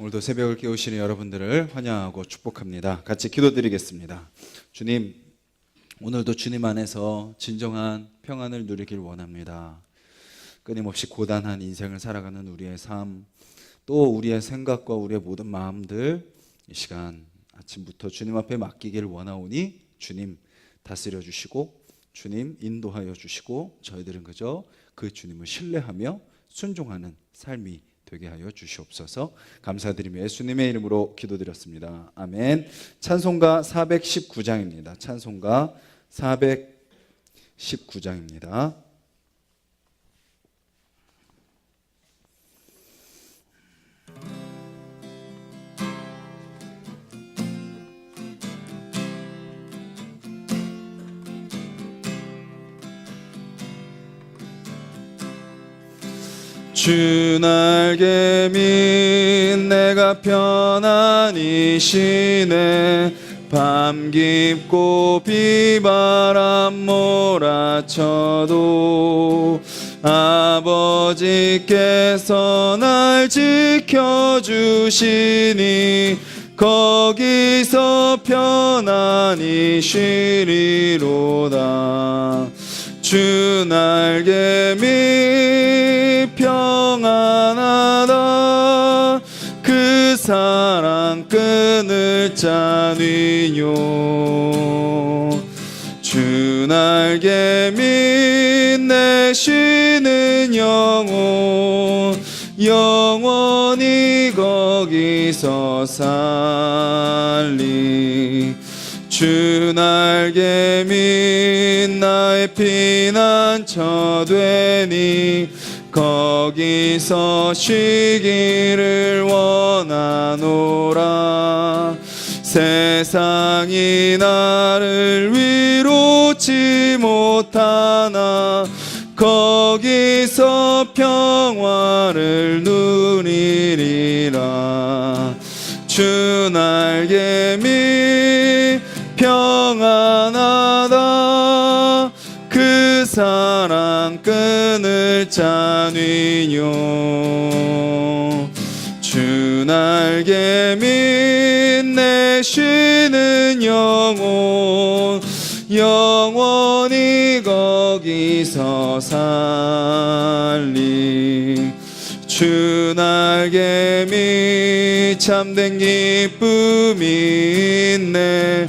오늘도 새벽을 깨우시는 여러분들을 환영하고 축복합니다. 같이 기도드리겠습니다. 주님, 오늘도 주님 안에서 진정한 평안을 누리길 원합니다. 끊임없이 고단한 인생을 살아가는 우리의 삶, 또 우리의 생각과 우리의 모든 마음들 이 시간 아침부터 주님 앞에 맡기길 원하오니 주님 다스려 주시고 주님 인도하여 주시고 저희들은 그저 그 주님을 신뢰하며 순종하는 삶이 되게 하여 주시옵소서. 감사드리며 예수님의 이름으로 기도드렸습니다. 아멘. 찬송가 419장입니다. 찬송가 419장입니다. 주 날개 밑 내가 편안히 쉬네. 밤 깊고 비바람 몰아쳐도 아버지께서 날 지켜주시니 거기서 편안히 쉬리로다. 주 날개 밑 평안하다. 그 사랑 끈을 짜니요. 주 날개 밑 내 쉬는 영혼 영원히 거기서 살리. 주 날개 밑 나의 피난처 되니 거기서 쉬기를 원하노라. 세상이 나를 위로치 못하나 거기서 평화를 누리리라. 주 날개 밑 평안하다. 그 사랑 끈을 짜니요. 주 날개 밑 내 쉬는 영혼 영원히 거기서 살리. 주 날개 밑 참된 기쁨이 있네.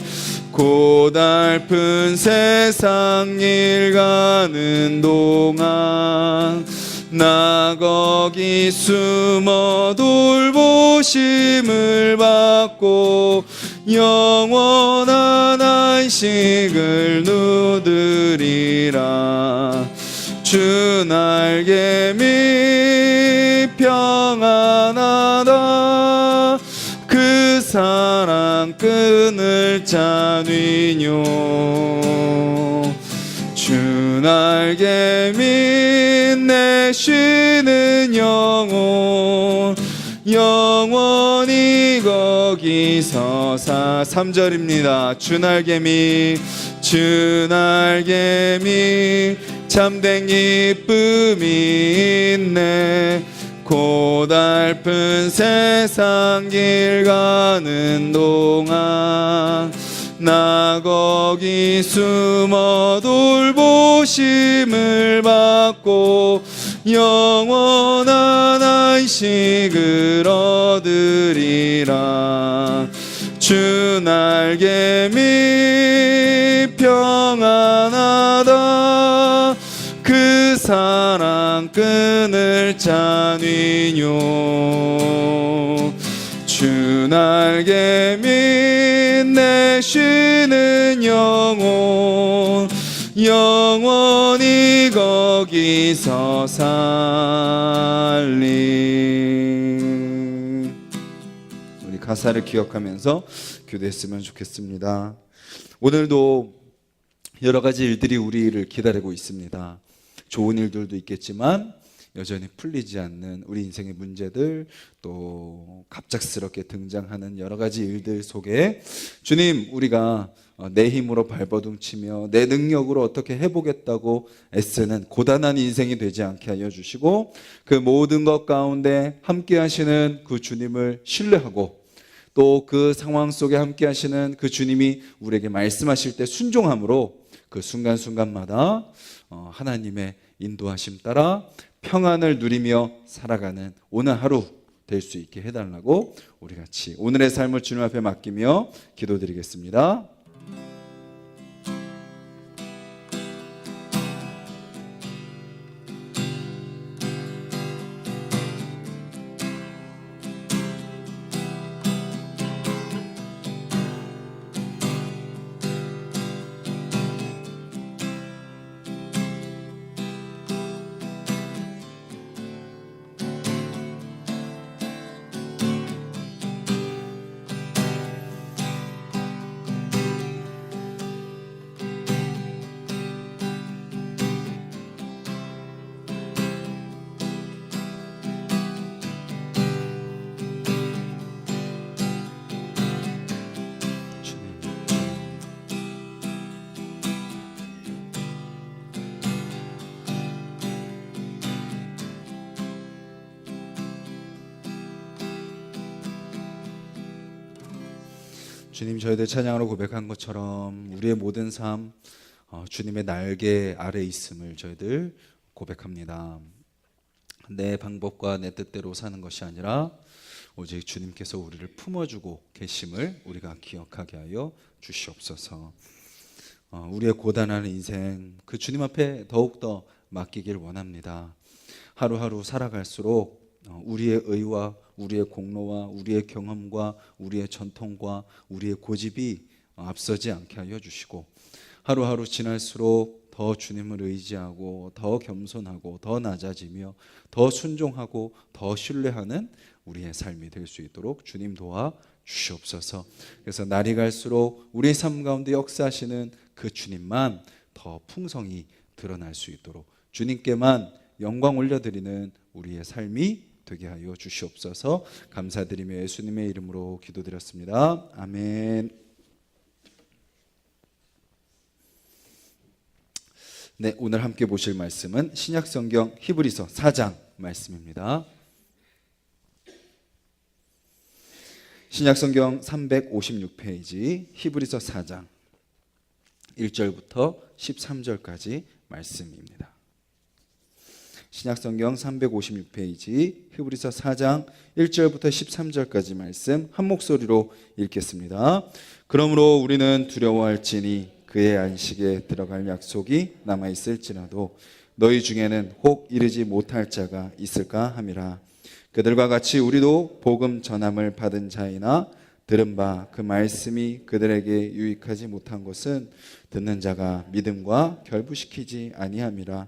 고달픈 세상 일 가는 동안 나 거기 숨어 돌보심을 받고 영원한 안식을 누리리라. 주 날개 밑 평안하다. 그 사랑 끈을 짜니요. 주 날개 밑 내 쉬는 영혼 영원히 거기서 3절입니다. 주 날개 밑 주 날개 밑 참된 기쁨이 있네. 고달픈 세상 길 가는 동안 나 거기 숨어 돌보심을 받고 영원한 안식을 얻으리라. 주 날개 밑 평안하다. 그 사랑 끈을 짜니요. 주 날개 밑 내 쉬는 영혼 영원히 거기서 살리. 우리 가사를 기억하면서 기도했으면 좋겠습니다. 오늘도 여러 가지 일들이 우리를 기다리고 있습니다. 좋은 일들도 있겠지만 여전히 풀리지 않는 우리 인생의 문제들, 또 갑작스럽게 등장하는 여러 가지 일들 속에 주님, 우리가 내 힘으로 발버둥치며 내 능력으로 어떻게 해보겠다고 애쓰는 고단한 인생이 되지 않게 하여 주시고, 그 모든 것 가운데 함께 하시는 그 주님을 신뢰하고, 또 그 상황 속에 함께 하시는 그 주님이 우리에게 말씀하실 때 순종함으로 그 순간순간마다 하나님의 인도하심 따라 평안을 누리며 살아가는 오늘 하루 될 수 있게 해달라고 우리 같이 오늘의 삶을 주님 앞에 맡기며 기도드리겠습니다. 주님, 저희들 찬양으로 고백한 것처럼 우리의 모든 삶 주님의 날개 아래 있음을 저희들 고백합니다. 내 방법과 내 뜻대로 사는 것이 아니라 오직 주님께서 우리를 품어주고 계심을 우리가 기억하게 하여 주시옵소서. 우리의 고단한 인생 그 주님 앞에 더욱더 맡기길 원합니다. 하루하루 살아갈수록 우리의 의와 우리의 공로와 우리의 경험과 우리의 전통과 우리의 고집이 앞서지 않게 하여 주시고, 하루하루 지날수록 더 주님을 의지하고 더 겸손하고 더 낮아지며 더 순종하고 더 신뢰하는 우리의 삶이 될 수 있도록 주님 도와 주시옵소서. 그래서 날이 갈수록 우리의 삶 가운데 역사하시는 그 주님만 더 풍성히 드러날 수 있도록 주님께만 영광 올려드리는 우리의 삶이 되게 하여 주시옵소서. 감사드리며 예수님의 이름으로 기도드렸습니다. 아멘. 네, 오늘 함께 보실 말씀은 신약성경 히브리서 4장 말씀입니다. 신약성경 356페이지 히브리서 4장 1절부터 13절까지 말씀입니다. 신약성경 356페이지 히브리서 4장 1절부터 13절까지 말씀 한 목소리로 읽겠습니다. 그러므로 우리는 두려워할지니 그의 안식에 들어갈 약속이 남아있을지라도 너희 중에는 혹 이르지 못할 자가 있을까 함이라. 그들과 같이 우리도 복음 전함을 받은 자이나 들은 바 그 말씀이 그들에게 유익하지 못한 것은 듣는 자가 믿음과 결부시키지 아니함이라.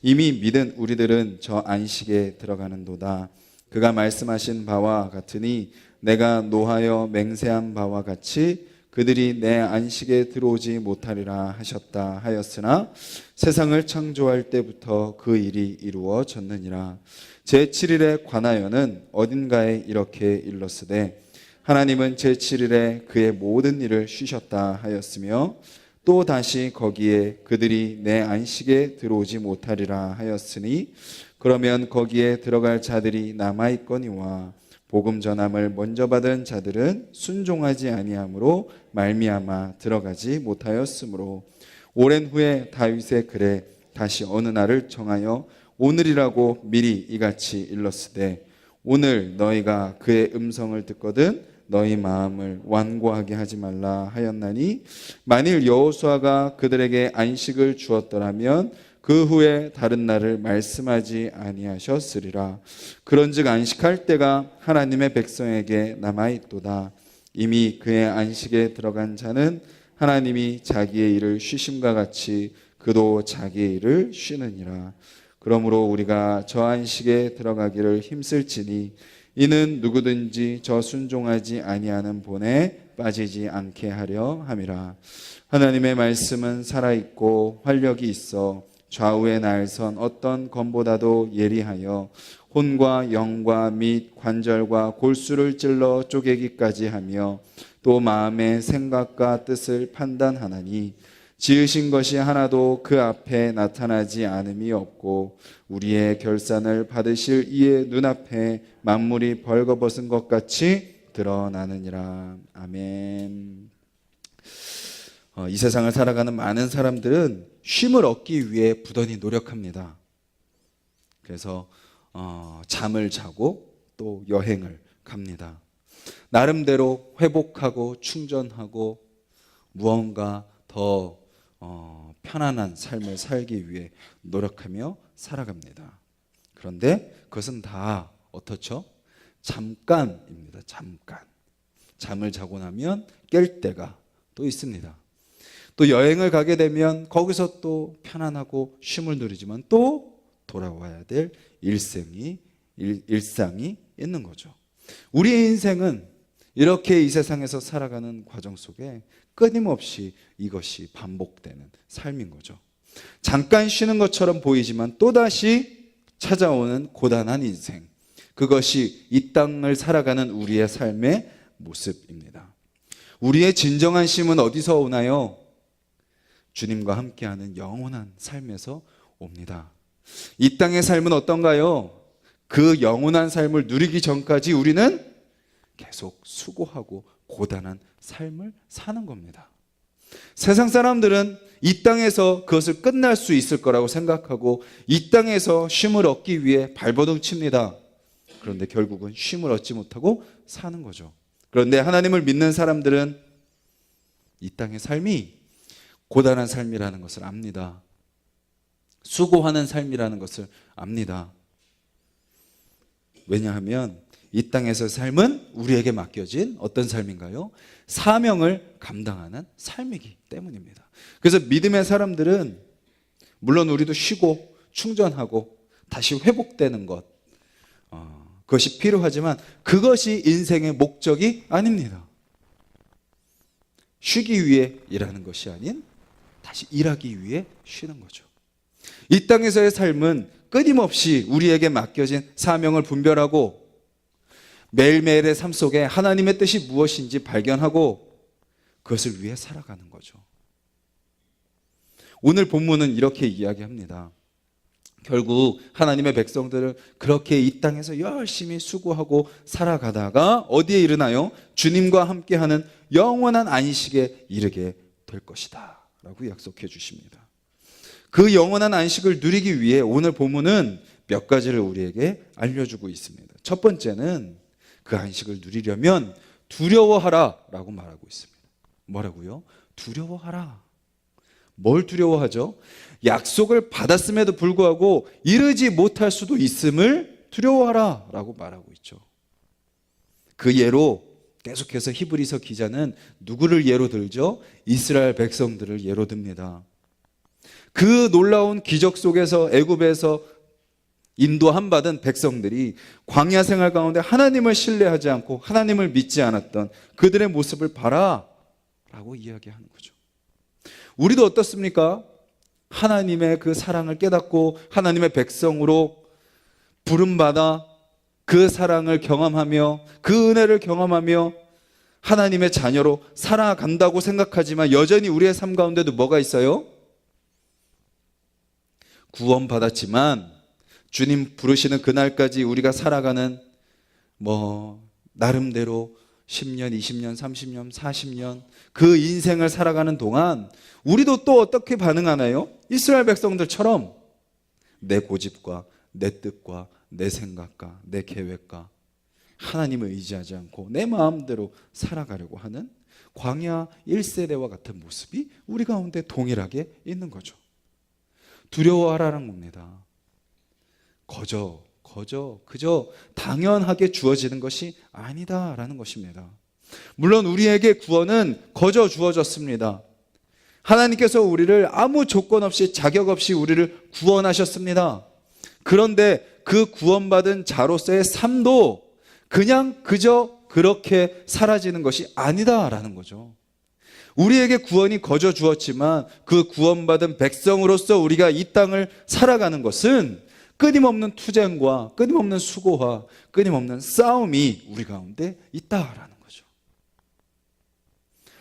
이미 믿은 우리들은 저 안식에 들어가는도다. 그가 말씀하신 바와 같으니 내가 노하여 맹세한 바와 같이 그들이 내 안식에 들어오지 못하리라 하셨다 하였으나 세상을 창조할 때부터 그 일이 이루어졌느니라. 제7일에 관하여는 어딘가에 이렇게 일렀으되 하나님은 제7일에 그의 모든 일을 쉬셨다 하였으며 또 다시 거기에 그들이 내 안식에 들어오지 못하리라 하였으니 그러면 거기에 들어갈 자들이 남아있거니와 복음 전함을 먼저 받은 자들은 순종하지 아니함으로 말미암아 들어가지 못하였으므로 오랜 후에 다윗의 글에 다시 어느 날을 정하여 오늘이라고 미리 이같이 일렀으되 오늘 너희가 그의 음성을 듣거든 너희 마음을 완고하게 하지 말라 하였나니 만일 여호수아가 그들에게 안식을 주었더라면 그 후에 다른 날을 말씀하지 아니하셨으리라. 그런즉 안식할 때가 하나님의 백성에게 남아있도다. 이미 그의 안식에 들어간 자는 하나님이 자기의 일을 쉬심과 같이 그도 자기의 일을 쉬느니라. 그러므로 우리가 저 안식에 들어가기를 힘쓸지니 이는 누구든지 저 순종하지 아니하는 본에 빠지지 않게 하려 함이라. 하나님의 말씀은 살아있고 활력이 있어 좌우에 날선 어떤 검보다도 예리하여 혼과 영과 및 관절과 골수를 찔러 쪼개기까지 하며 또 마음의 생각과 뜻을 판단하나니 지으신 것이 하나도 그 앞에 나타나지 않음이 없고 우리의 결산을 받으실 이의 눈앞에 만물이 벌거벗은 것 같이 드러나느니라. 아멘. 이 세상을 살아가는 많은 사람들은 쉼을 얻기 위해 부단히 노력합니다. 그래서 잠을 자고 또 여행을 갑니다. 나름대로 회복하고 충전하고 무언가 더 편안한 삶을 살기 위해 노력하며 살아갑니다. 그런데 그것은 다 어떻죠? 잠깐입니다. 잠깐. 잠을 자고 나면 깰 때가 또 있습니다. 또 여행을 가게 되면 거기서 또 편안하고 쉼을 누리지만 또 돌아와야 될 일상이 있는 거죠. 우리의 인생은 이렇게 이 세상에서 살아가는 과정 속에 끊임없이 이것이 반복되는 삶인 거죠. 잠깐 쉬는 것처럼 보이지만 또다시 찾아오는 고단한 인생, 그것이 이 땅을 살아가는 우리의 삶의 모습입니다. 우리의 진정한 쉼은 어디서 오나요? 주님과 함께하는 영원한 삶에서 옵니다. 이 땅의 삶은 어떤가요? 그 영원한 삶을 누리기 전까지 우리는 계속 수고하고 고단한 삶을 사는 겁니다. 세상 사람들은 이 땅에서 그것을 끝날 수 있을 거라고 생각하고 이 땅에서 쉼을 얻기 위해 발버둥 칩니다. 그런데 결국은 쉼을 얻지 못하고 사는 거죠. 그런데 하나님을 믿는 사람들은 이 땅의 삶이 고단한 삶이라는 것을 압니다. 수고하는 삶이라는 것을 압니다. 왜냐하면 이 땅에서 삶은 우리에게 맡겨진 어떤 삶인가요? 사명을 감당하는 삶이기 때문입니다. 그래서 믿음의 사람들은 물론 우리도 쉬고 충전하고 다시 회복되는 것, 그것이 필요하지만 그것이 인생의 목적이 아닙니다. 쉬기 위해 일하는 것이 아닌 다시 일하기 위해 쉬는 거죠. 이 땅에서의 삶은 끊임없이 우리에게 맡겨진 사명을 분별하고 매일매일의 삶 속에 하나님의 뜻이 무엇인지 발견하고 그것을 위해 살아가는 거죠. 오늘 본문은 이렇게 이야기합니다. 결국 하나님의 백성들을 그렇게 이 땅에서 열심히 수고하고 살아가다가 어디에 이르나요? 주님과 함께하는 영원한 안식에 이르게 될 것이다 라고 약속해 주십니다. 그 영원한 안식을 누리기 위해 오늘 본문은 몇 가지를 우리에게 알려주고 있습니다. 첫 번째는 그 안식을 누리려면 두려워하라 라고 말하고 있습니다. 뭐라고요? 두려워하라. 뭘 두려워하죠? 약속을 받았음에도 불구하고 이르지 못할 수도 있음을 두려워하라 라고 말하고 있죠. 그 예로 계속해서 히브리서 기자는 누구를 예로 들죠? 이스라엘 백성들을 예로 듭니다. 그 놀라운 기적 속에서 애굽에서 인도함 받은 백성들이 광야 생활 가운데 하나님을 신뢰하지 않고 하나님을 믿지 않았던 그들의 모습을 봐라 라고 이야기하는 거죠. 우리도 어떻습니까? 하나님의 그 사랑을 깨닫고 하나님의 백성으로 부름받아 그 사랑을 경험하며 그 은혜를 경험하며 하나님의 자녀로 살아간다고 생각하지만 여전히 우리의 삶 가운데도 뭐가 있어요? 구원받았지만 주님 부르시는 그날까지 우리가 살아가는 나름대로 10년, 20년, 30년, 40년 그 인생을 살아가는 동안 우리도 또 어떻게 반응하나요? 이스라엘 백성들처럼 내 고집과 내 뜻과 내 생각과 내 계획과 하나님을 의지하지 않고 내 마음대로 살아가려고 하는 광야 1세대와 같은 모습이 우리 가운데 동일하게 있는 거죠. 두려워하라는 겁니다. 그저 당연하게 주어지는 것이 아니다라는 것입니다. 물론 우리에게 구원은 거저 주어졌습니다. 하나님께서 우리를 아무 조건 없이 자격 없이 우리를 구원하셨습니다. 그런데 그 구원받은 자로서의 삶도 그냥 그저 그렇게 사라지는 것이 아니다라는 거죠. 우리에게 구원이 거저 주었지만 그 구원받은 백성으로서 우리가 이 땅을 살아가는 것은 끊임없는 투쟁과 끊임없는 수고와 끊임없는 싸움이 우리 가운데 있다라는 거죠.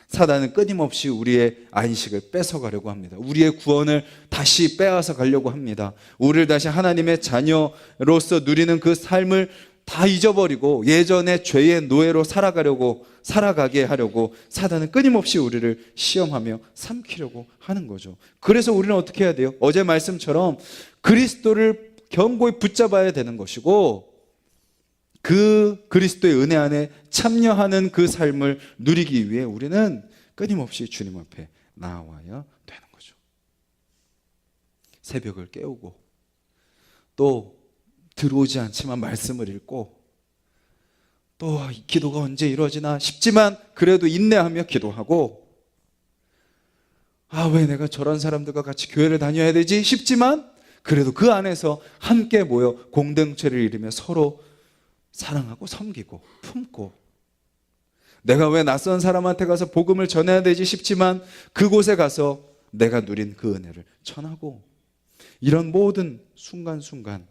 사단은 끊임없이 우리의 안식을 뺏어가려고 합니다. 우리의 구원을 다시 빼앗아 가려고 합니다. 우리를 다시 하나님의 자녀로서 누리는 그 삶을 다 잊어버리고 예전의 죄의 노예로 살아가게 하려고 사단은 끊임없이 우리를 시험하며 삼키려고 하는 거죠. 그래서 우리는 어떻게 해야 돼요? 어제 말씀처럼 그리스도를 견고히 붙잡아야 되는 것이고, 그 그리스도의 은혜 안에 참여하는 그 삶을 누리기 위해 우리는 끊임없이 주님 앞에 나와야 되는 거죠. 새벽을 깨우고 또 들어오지 않지만 말씀을 읽고 또 기도가 언제 이루어지나 싶지만 그래도 인내하며 기도하고, 왜 내가 저런 사람들과 같이 교회를 다녀야 되지 싶지만 그래도 그 안에서 함께 모여 공동체를 이루며 서로 사랑하고 섬기고 품고, 내가 왜 낯선 사람한테 가서 복음을 전해야 되지 싶지만 그곳에 가서 내가 누린 그 은혜를 전하고, 이런 모든 순간순간,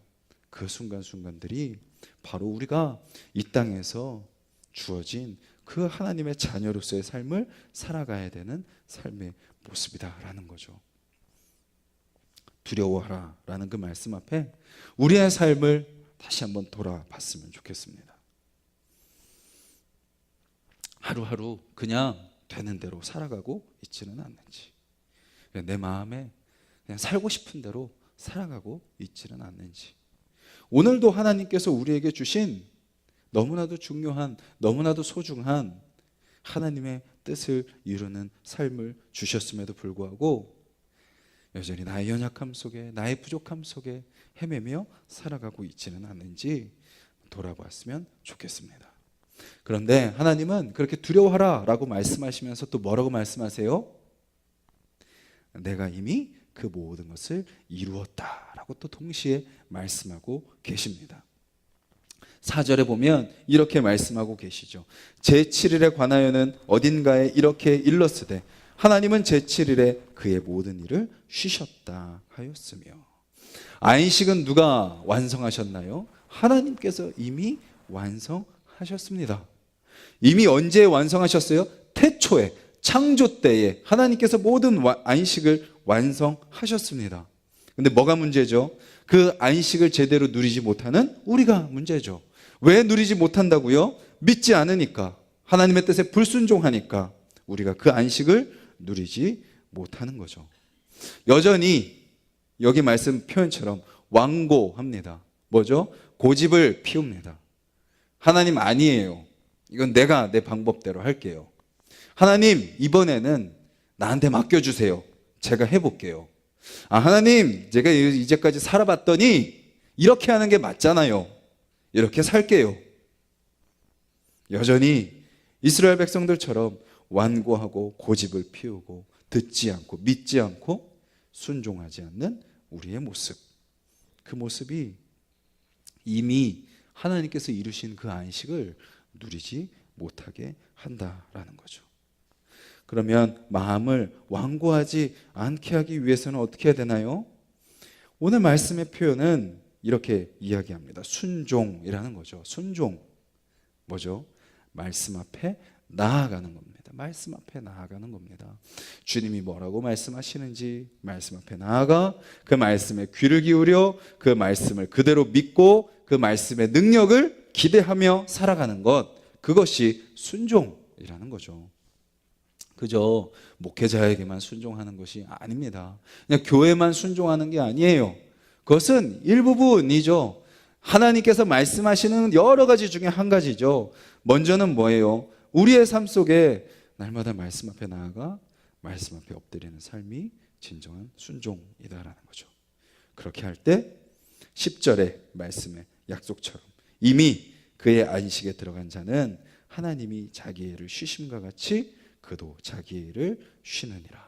그 순간순간들이 바로 우리가 이 땅에서 주어진 그 하나님의 자녀로서의 삶을 살아가야 되는 삶의 모습이다라는 거죠. 두려워하라 라는 그 말씀 앞에 우리의 삶을 다시 한번 돌아봤으면 좋겠습니다. 하루하루 그냥 되는 대로 살아가고 있지는 않는지, 내 마음에 그냥 살고 싶은 대로 살아가고 있지는 않는지, 오늘도 하나님께서 우리에게 주신 너무나도 중요한, 너무나도 소중한 하나님의 뜻을 이루는 삶을 주셨음에도 불구하고 여전히 나의 연약함 속에, 나의 부족함 속에 헤매며 살아가고 있지는 않는지 돌아보았으면 좋겠습니다. 그런데 하나님은 그렇게 두려워하라 라고 말씀하시면서 또 뭐라고 말씀하세요? 내가 이미 그 모든 것을 이루었다 라고 또 동시에 말씀하고 계십니다. 4절에 보면 이렇게 말씀하고 계시죠. 제7일에 관하여는 어딘가에 이렇게 일렀으되 하나님은 제7일에 그의 모든 일을 쉬셨다 하였으며. 안식은 누가 완성하셨나요? 하나님께서 이미 완성하셨습니다. 이미 언제 완성하셨어요? 태초에, 창조 때에 하나님께서 모든 안식을 완성하셨습니다. 근데 뭐가 문제죠? 그 안식을 제대로 누리지 못하는 우리가 문제죠. 왜 누리지 못한다고요? 믿지 않으니까, 하나님의 뜻에 불순종하니까 우리가 그 안식을 누리지 못하는 거죠. 여전히 여기 말씀 표현처럼 완고합니다. 뭐죠? 고집을 피웁니다. 하나님 아니에요. 이건 내가 내 방법대로 할게요. 하나님 이번에는 나한테 맡겨주세요. 제가 해볼게요. 하나님 제가 이제까지 살아봤더니 이렇게 하는 게 맞잖아요. 이렇게 살게요. 여전히 이스라엘 백성들처럼 완고하고 고집을 피우고 듣지 않고 믿지 않고 순종하지 않는 우리의 모습, 그 모습이 이미 하나님께서 이루신 그 안식을 누리지 못하게 한다라는 거죠. 그러면 마음을 완고하지 않게 하기 위해서는 어떻게 해야 되나요? 오늘 말씀의 표현은 이렇게 이야기합니다. 순종이라는 거죠. 순종 뭐죠? 말씀 앞에 나아가는 겁니다. 말씀 앞에 나아가는 겁니다. 주님이 뭐라고 말씀하시는지 말씀 앞에 나아가 그 말씀에 귀를 기울여 그 말씀을 그대로 믿고 그 말씀의 능력을 기대하며 살아가는 것, 그것이 순종이라는 거죠. 그저 목회자에게만 순종하는 것이 아닙니다. 그냥 교회만 순종하는 게 아니에요. 그것은 일부분이죠. 하나님께서 말씀하시는 여러 가지 중에 한 가지죠. 먼저는 뭐예요? 우리의 삶 속에 날마다 말씀 앞에 나아가 말씀 앞에 엎드리는 삶이 진정한 순종이다라는 거죠. 그렇게 할 때 10절의 말씀의 약속처럼 이미 그의 안식에 들어간 자는 하나님이 자기의 일을 쉬심과 같이 그도 자기의 일을 쉬느니라.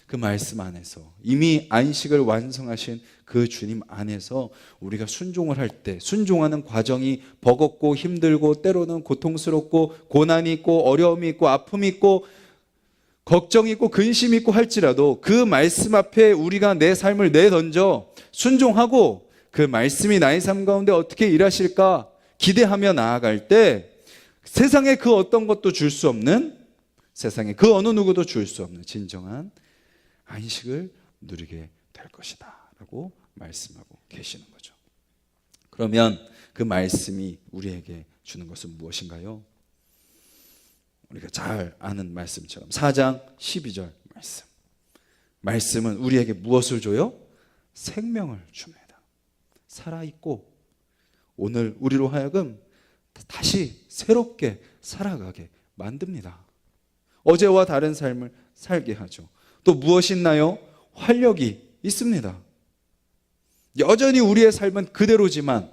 그 말씀 안에서 이미 안식을 완성하신 그 주님 안에서 우리가 순종을 할 때, 순종하는 과정이 버겁고 힘들고 때로는 고통스럽고 고난이 있고 어려움이 있고 아픔이 있고 걱정 있고 근심 있고 할지라도 그 말씀 앞에 우리가 내 삶을 내던져 순종하고 그 말씀이 나의 삶 가운데 어떻게 일하실까 기대하며 나아갈 때 세상에 그 어떤 것도 줄 수 없는, 세상에 그 어느 누구도 줄 수 없는 진정한 안식을 누리게 될 것이다 라고 말씀하고 계시는 거죠. 그러면 그 말씀이 우리에게 주는 것은 무엇인가요? 우리가 잘 아는 말씀처럼 4장 12절 말씀. 말씀은 우리에게 무엇을 줘요? 생명을 줍니다. 살아있고 오늘 우리로 하여금 다시 새롭게 살아가게 만듭니다. 어제와 다른 삶을 살게 하죠. 또 무엇이 있나요? 활력이 있습니다. 여전히 우리의 삶은 그대로지만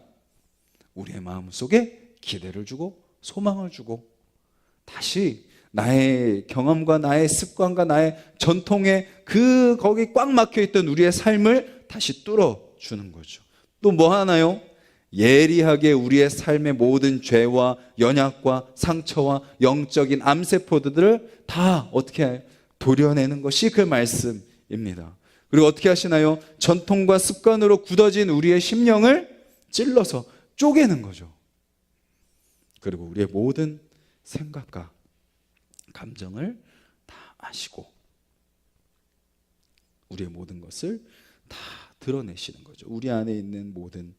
우리의 마음속에 기대를 주고 소망을 주고 다시 나의 경험과 나의 습관과 나의 전통에 거기 꽉 막혀있던 우리의 삶을 다시 뚫어주는 거죠. 또 뭐 하나요? 예리하게 우리의 삶의 모든 죄와 연약과 상처와 영적인 암세포들을 다 어떻게 도려내는 것이 그 말씀입니다. 그리고 어떻게 하시나요? 전통과 습관으로 굳어진 우리의 심령을 찔러서 쪼개는 거죠. 그리고 우리의 모든 생각과 감정을 다 아시고 우리의 모든 것을 다 드러내시는 거죠. 우리 안에 있는 모든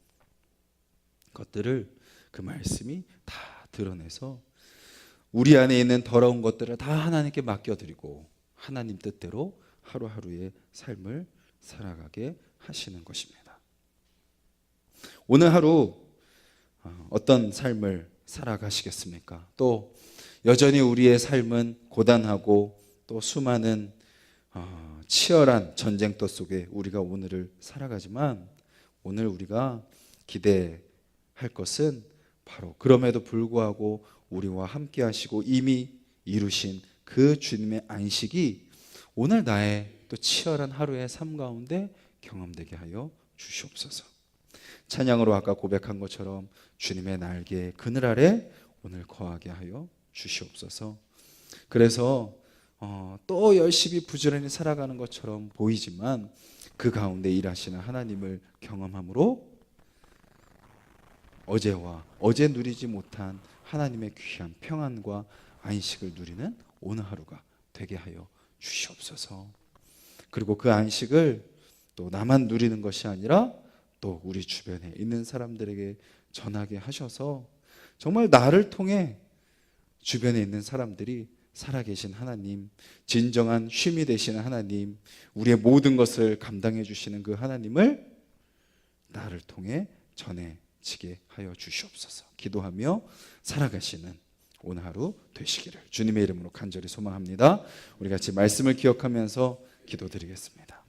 것들을 그 말씀이 다 드러내서 우리 안에 있는 더러운 것들을 다 하나님께 맡겨드리고 하나님 뜻대로 하루하루의 삶을 살아가게 하시는 것입니다. 오늘 하루 어떤 삶을 살아가시겠습니까? 또 여전히 우리의 삶은 고단하고 또 수많은 치열한 전쟁터 속에 우리가 오늘을 살아가지만 오늘 우리가 기대할 것은 바로 그럼에도 불구하고 우리와 함께 하시고 이미 이루신 그 주님의 안식이 오늘 나의 또 치열한 하루의 삶 가운데 경험되게 하여 주시옵소서. 찬양으로 아까 고백한 것처럼 주님의 날개 그늘 아래 오늘 거하게 하여 주시옵소서. 그래서 또 열심히 부지런히 살아가는 것처럼 보이지만 그 가운데 일하시는 하나님을 경험함으로 어제와 어제 누리지 못한 하나님의 귀한 평안과 안식을 누리는 오늘 하루가 되게 하여 주시옵소서. 그리고 그 안식을 또 나만 누리는 것이 아니라 또 우리 주변에 있는 사람들에게 전하게 하셔서 정말 나를 통해 주변에 있는 사람들이 살아계신 하나님, 진정한 쉼이 되시는 하나님, 우리의 모든 것을 감당해 주시는 그 하나님을 나를 통해 전해지게 하여 주시옵소서. 기도하며 살아가시는 오늘 하루 되시기를 주님의 이름으로 간절히 소망합니다. 우리 같이 말씀을 기억하면서 기도드리겠습니다.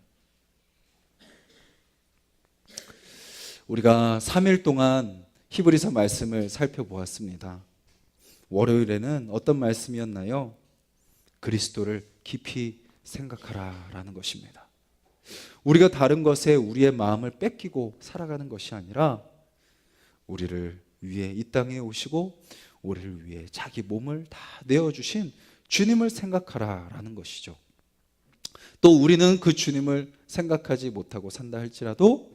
우리가 3일 동안 히브리서 말씀을 살펴보았습니다. 월요일에는 어떤 말씀이었나요? 그리스도를 깊이 생각하라 라는 것입니다. 우리가 다른 것에 우리의 마음을 뺏기고 살아가는 것이 아니라 우리를 위해 이 땅에 오시고 우리를 위해 자기 몸을 다 내어주신 주님을 생각하라 라는 것이죠. 또 우리는 그 주님을 생각하지 못하고 산다 할지라도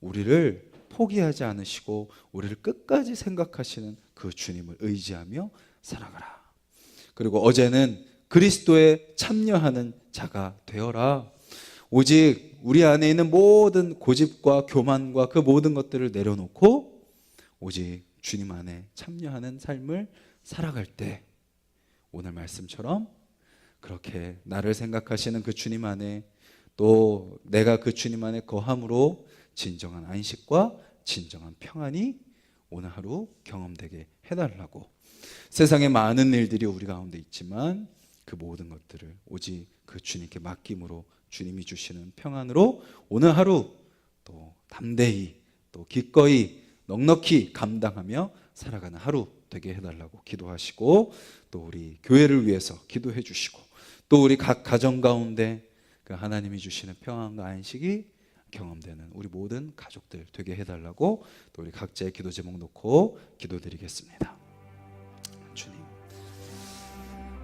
우리를 포기하지 않으시고 우리를 끝까지 생각하시는 그 주님을 의지하며 살아가라. 그리고 어제는 그리스도에 참여하는 자가 되어라. 오직 우리 안에 있는 모든 고집과 교만과 그 모든 것들을 내려놓고 오직 주님 안에 참여하는 삶을 살아갈 때 오늘 말씀처럼 그렇게 나를 생각하시는 그 주님 안에 또 내가 그 주님 안에 거함으로 진정한 안식과 진정한 평안이 오늘 하루 경험되게 해달라고. 세상에 많은 일들이 우리 가운데 있지만 그 모든 것들을 오직 그 주님께 맡김으로 주님이 주시는 평안으로 오늘 하루 또 담대히 또 기꺼이 넉넉히 감당하며 살아가는 하루 되게 해달라고 기도하시고 또 우리 교회를 위해서 기도해 주시고 또 우리 각 가정 가운데 그 하나님이 주시는 평안과 안식이 경험되는 우리 모든 가족들 되게 해달라고 또 우리 각자의 기도 제목 놓고 기도드리겠습니다. 주님,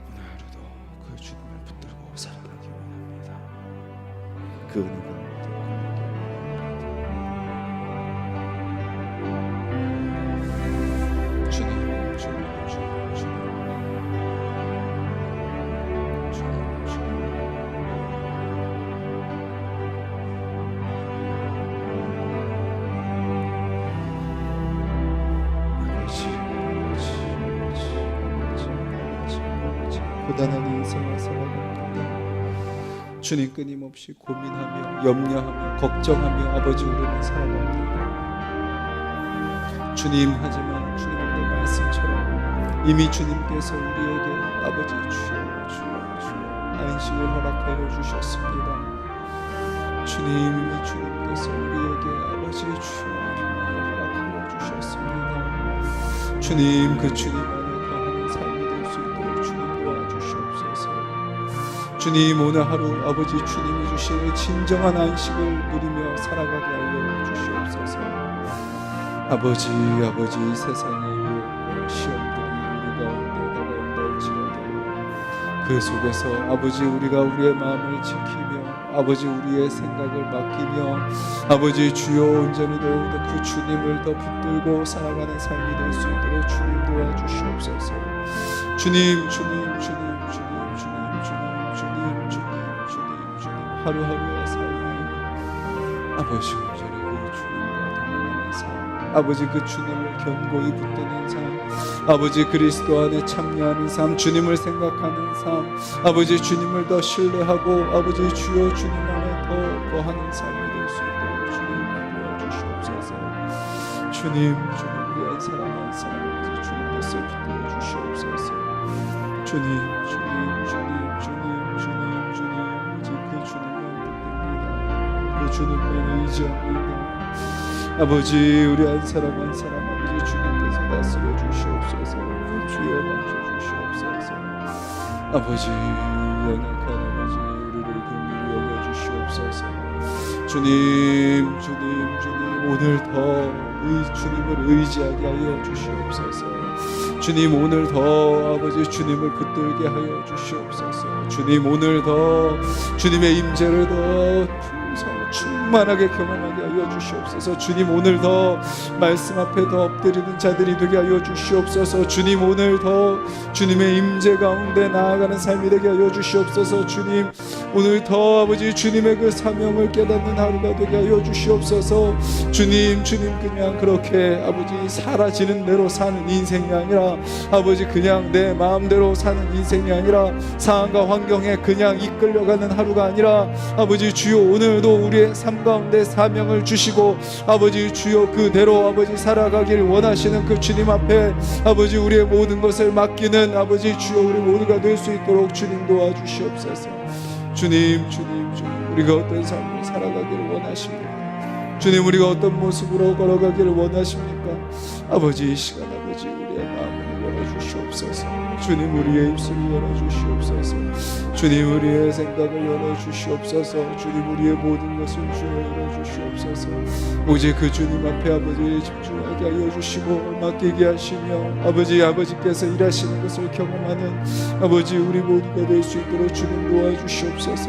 오늘 하루도 그 주님을 붙들고 그 은혜가 주님, 주님, 주님, 주님, 주님, 주님. 고단한 인생을 살아갑니다. 주님, 끊임없이 고민하며 염려하며 걱정하며 아버지 우리는 살아갑니다. 주님, 하지만 주님의 말씀처럼 이미 주님께서 우리에게 아버지 주여 안식을 허락하여 주셨습니다. 주님, 이미 주님께서 우리에게 아버지 주여 허락하여 주셨습니다. 주님, 그 주님 안에 거하는 삶이 될 수 있도록 주님 도와주시옵소서. 주님, 오늘 하루 아버지 주님이 주시는 진정한 안식을 누리며 살아가게 하여 주시옵소서. 아버지 이 세상의 유혹과 시험들이 우리 가운데 다가온다 할지라도 그 속에서 아버지 우리가 우리의 마음을 지키며 아버지 우리의 생각을 맡기며 아버지 주여 온전히 더욱더 그 주님을 더 붙들고 살아가는 삶이 될 수 있도록 주님 도와주시옵소서. 주님 하루하루의 삶을 아버지 온전히 그 주님과 동행하는 삶, 아버지 그 주님을 견고히 붙드는 삶, 아버지 그리스도 안에 참여하는 삶, 주님을 생각하는 삶, 아버지 주님을 더 신뢰하고 아버지 주여 주님 안에 더 거하는 삶이 될 수 있도록 주님 도와주시옵소서. 주님 우리 한 사람 한 사람 주님께서 붙들어 주시옵소서. 주님 오직 그 주님만 붙듭니다. 그 주님만 의지합니다. 아버지 우리 한 사람 한 사람 아버지 주님께서 다스려 주시옵소서. 주여 만져 주시옵소서. 아버지 연약한 아버지 우리를 긍휼히 여겨 주시옵소서. 주님 오늘 더 주님을 의지하게 하여 주시옵소서. 주님 오늘 더 아버지 주님을 붙들게 하여 주시옵소서. 주님 오늘 더 주님의 임재를 더 충만하게 경험하게 하여 주시옵소서. 주님 오늘 더 말씀 앞에 더 엎드리는 자들이 되게 하여 주시옵소서. 주님 오늘 더 주님의 임재 가운데 나아가는 삶이 되게 하여 주시옵소서. 주님 오늘 더 아버지 주님의 그 사명을 깨닫는 하루가 되게 하여 주시옵소서. 주님 그냥 그렇게 아버지 사라지는 대로 사는 인생이 아니라 아버지 그냥 내 마음대로 사는 인생이 아니라 상황과 환경에 그냥 이끌려가는 하루가 아니라 아버지 주여 오늘도 우리의 삶 가운데 사명을 주시고 아버지 주여 그대로 아버지 살아가길 원하시는 그 주님 앞에 아버지 우리의 모든 것을 맡기는 아버지 주여 우리 모두가 될 수 있도록 주님 도와주시옵소서. 주님 우리가 어떤 삶을 살아가기를 원하십니까? 주님 우리가 어떤 모습으로 걸어가기를 원하십니까? 아버지 이 시간 아버지 우리의 마음을 열어주시옵소서. 주님 우리의 입술을 열어주시옵소서. 주님 우리의 생각을 열어주시옵소서. 주님 우리의 모든 것을 주여 열어주시옵소서. 오직 그 주님 앞에 아버지 집중하게 하여 주시고 맡기게 하시며 아버지께서 일하시는 것을 경험하는 아버지 우리 모두가 될 수 있도록 주님 도와주시옵소서.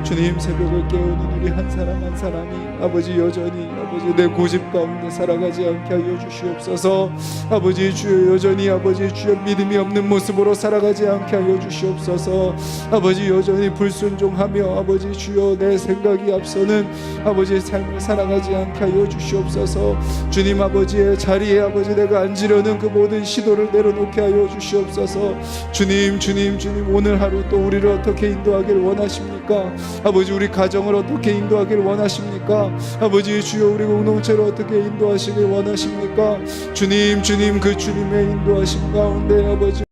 주님 새벽을 깨우는 우리 한 사람 한 사람이 아버지 여전히 아버지 내 고집 가운데 살아가지 않게 하여 주시옵소서. 아버지 주여 여전히 아버지 주여 믿음이 없는 모습으로 살아가지 않게 하여 주시옵소서. 아버지 여전히 불순종하며 아버지 주여 내 생각이 앞서는 아버지의 삶을 살아가지 않게 하여 주시옵소서. 주님 아버지의 자리에 아버지 내가 앉으려는 그 모든 시도를 내려놓게 하여 주시옵소서. 주님 오늘 하루 또 우리를 어떻게 인도하기를 원하십니까? 아버지 우리 가정을 어떻게 인도하기를 원하십니까? 아버지 주여 우리 공동체를 어떻게 인도하시길 원하십니까? 주님 그 주님의 인도하심 가운데 아버지